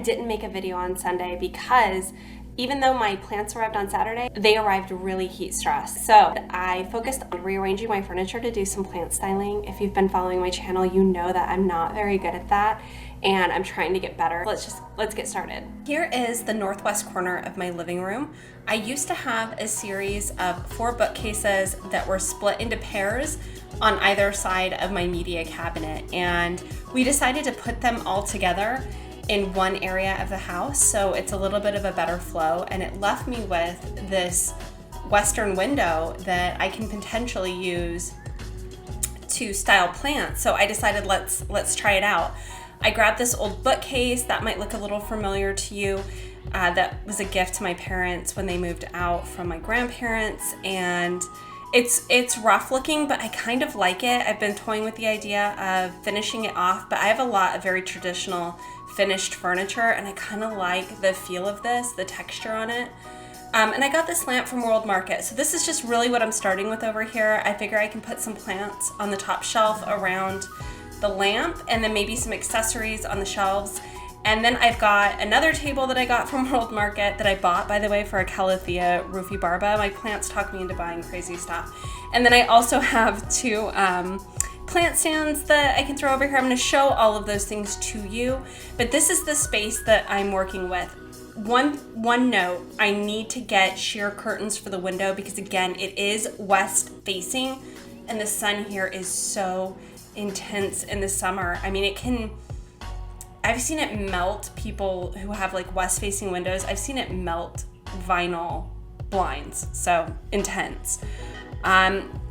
didn't make a video on Sunday because even though my plants arrived on Saturday, they arrived really heat stressed. So I focused on rearranging my furniture to do some plant styling. If you've been following my channel, you know that I'm not very good at that, and I'm trying to get better. Let's get started. Here is the northwest corner of my living room. I used to have a series of 4 bookcases that were split into pairs on either side of my media cabinet, and we decided to put them all together in one area of the house, so it's a little bit of a better flow, and it left me with this western window that I can potentially use to style plants. So I decided let's try it out. I grabbed this old bookcase that might look a little familiar to you. That was a gift to my parents when they moved out from my grandparents, and it's rough looking, but I kind of like it. I've been toying with the idea of finishing it off, but I have a lot of very traditional finished furniture, and I kind of like the feel of this, the texture on it. And I got this lamp from World Market. So this is just really what I'm starting with over here. I figure I can put some plants on the top shelf around the lamp, and then maybe some accessories on the shelves. And then I've got another table that I got from World Market that I bought, by the way, for a Calathea rufibarba. My plants talk me into buying crazy stuff. And then I also have 2 plant stands that I can throw over here. I'm going to show all of those things to you, but this is the space that I'm working with. One note, I need to get sheer curtains for the window because, again, it is west facing, and the sun here is so intense in the summer. I mean, I've seen it melt people who have like west facing windows. I've seen it melt vinyl blinds, so intense.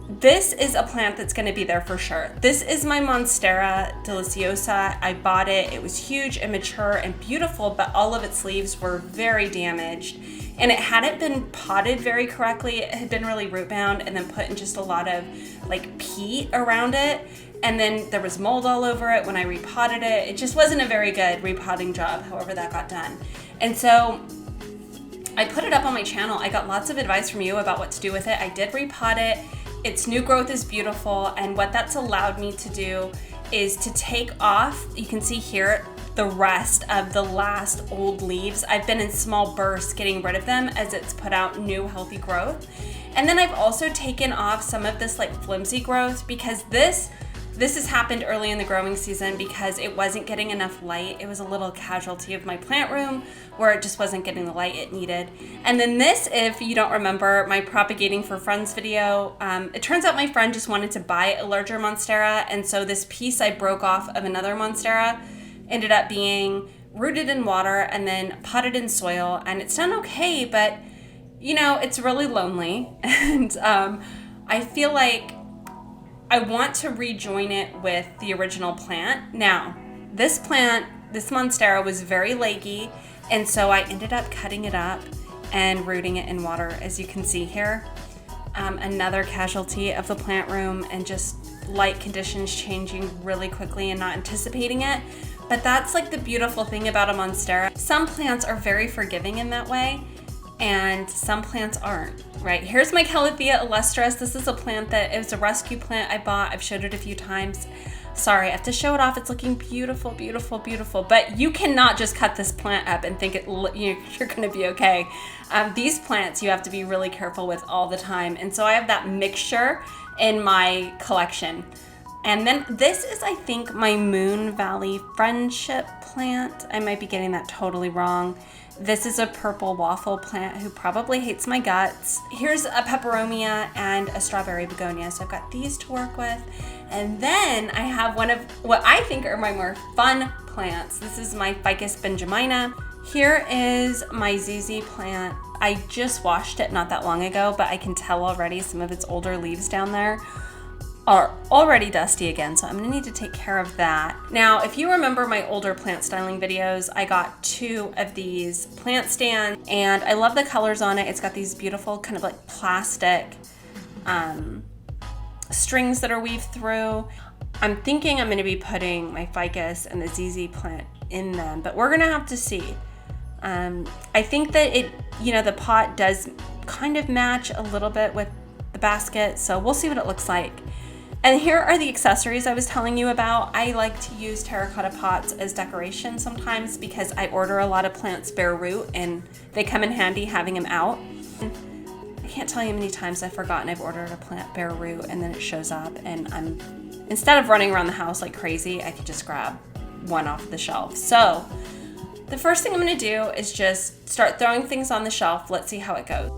This is a plant that's going to be there for sure. This is my Monstera Deliciosa. I bought it. It was huge and mature and beautiful, but all of its leaves were very damaged, and it hadn't been potted very correctly. It had been really root bound and then put in just a lot of like peat around it. And then there was mold all over it when I repotted it. It just wasn't a very good repotting job, however that got done. And so I put it up on my channel. I got lots of advice from you about what to do with it. I did repot it. Its new growth is beautiful, and what that's allowed me to do is to take off, you can see here, the rest of the last old leaves. I've been in small bursts getting rid of them as it's put out new healthy growth. And then I've also taken off some of this like flimsy growth because this has happened early in the growing season because it wasn't getting enough light. It was a little casualty of my plant room where it just wasn't getting the light it needed. And then this, if you don't remember my Propagating for Friends video, it turns out my friend just wanted to buy a larger Monstera, and so this piece I broke off of another Monstera ended up being rooted in water and then potted in soil, and it's done okay, but you know, it's really lonely, and I feel like I want to rejoin it with the original plant. Now, this Monstera was very leggy, and so I ended up cutting it up and rooting it in water, as you can see here. Another casualty of the plant room and just light conditions changing really quickly and not anticipating it. But that's like the beautiful thing about a Monstera. Some plants are very forgiving in that way, and some plants aren't, right? Here's my Calathea illustris. This is a plant that it was a rescue plant I bought. I've showed it a few times. Sorry, I have to show it off. It's looking beautiful, beautiful, beautiful. But you cannot just cut this plant up and think you're gonna be okay. These plants you have to be really careful with all the time. And so I have that mixture in my collection. And then this is, I think, my Moon Valley Friendship plant. I might be getting that totally wrong. This is a purple waffle plant who probably hates my guts. Here's a peperomia and a strawberry begonia. So I've got these to work with. And then I have one of what I think are my more fun plants. This is my Ficus Benjamina. Here is my ZZ plant. I just washed it not that long ago, but I can tell already some of its older leaves down there are already dusty again, so I'm gonna need to take care of that. Now, if you remember my older plant styling videos, I got 2 of these plant stands, and I love the colors on it. It's got these beautiful kind of like plastic strings that are weaved through. I'm thinking I'm gonna be putting my ficus and the ZZ plant in them, but we're gonna have to see. I think that the pot does kind of match a little bit with the basket, so we'll see what it looks like. And here are the accessories I was telling you about. I like to use terracotta pots as decoration sometimes because I order a lot of plants bare root and they come in handy having them out. I can't tell you how many times I've forgotten I've ordered a plant bare root and then it shows up, and instead of running around the house like crazy, I can just grab one off the shelf. So the first thing I'm gonna do is just start throwing things on the shelf. Let's see how it goes.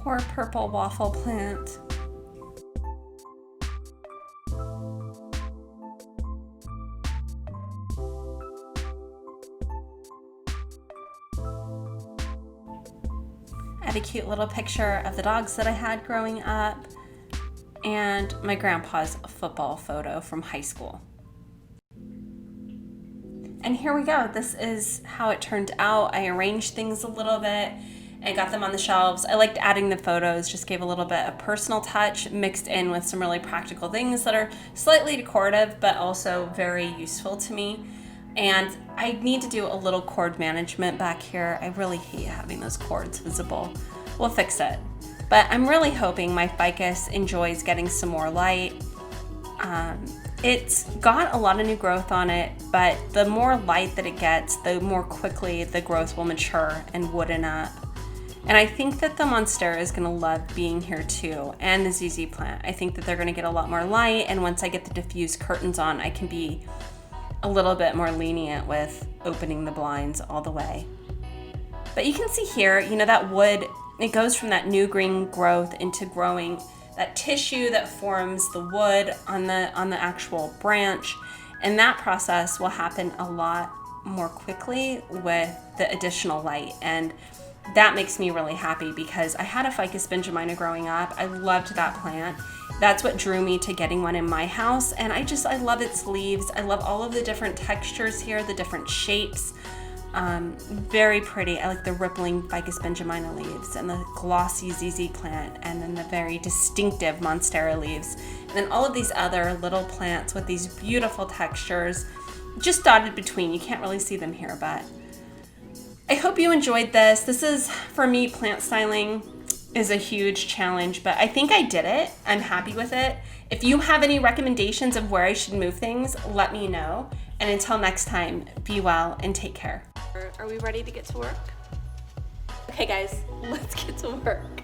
Poor purple waffle plant. I have a cute little picture of the dogs that I had growing up and my grandpa's football photo from high school. And here we go. This is how it turned out. I arranged things a little bit and got them on the shelves. I liked adding the photos, just gave a little bit of personal touch mixed in with some really practical things that are slightly decorative, but also very useful to me. And I need to do a little cord management back here. I really hate having those cords visible. We'll fix it. But I'm really hoping my ficus enjoys getting some more light. It's got a lot of new growth on it, but the more light that it gets, the more quickly the growth will mature and wooden up. And I think that the Monstera is gonna love being here too, and the ZZ plant. I think that they're gonna get a lot more light, and once I get the diffused curtains on, I can be a little bit more lenient with opening the blinds all the way. But you can see here, you know, that wood, it goes from that new green growth into growing that tissue that forms the wood on the actual branch. And that process will happen a lot more quickly with the additional light. And that makes me really happy because I had a Ficus Benjamina growing up. I loved that plant. That's what drew me to getting one in my house. And I love its leaves. I love all of the different textures here, the different shapes. Very pretty. I like the rippling Ficus Benjamina leaves and the glossy ZZ plant, and then the very distinctive Monstera leaves. And then all of these other little plants with these beautiful textures just dotted between. You can't really see them here, but I hope you enjoyed this. This is, for me, plant styling is a huge challenge, but I think I did it. I'm happy with it. If you have any recommendations of where I should move things, let me know. And until next time, be well and take care. Are we ready to get to work? Okay guys, let's get to work.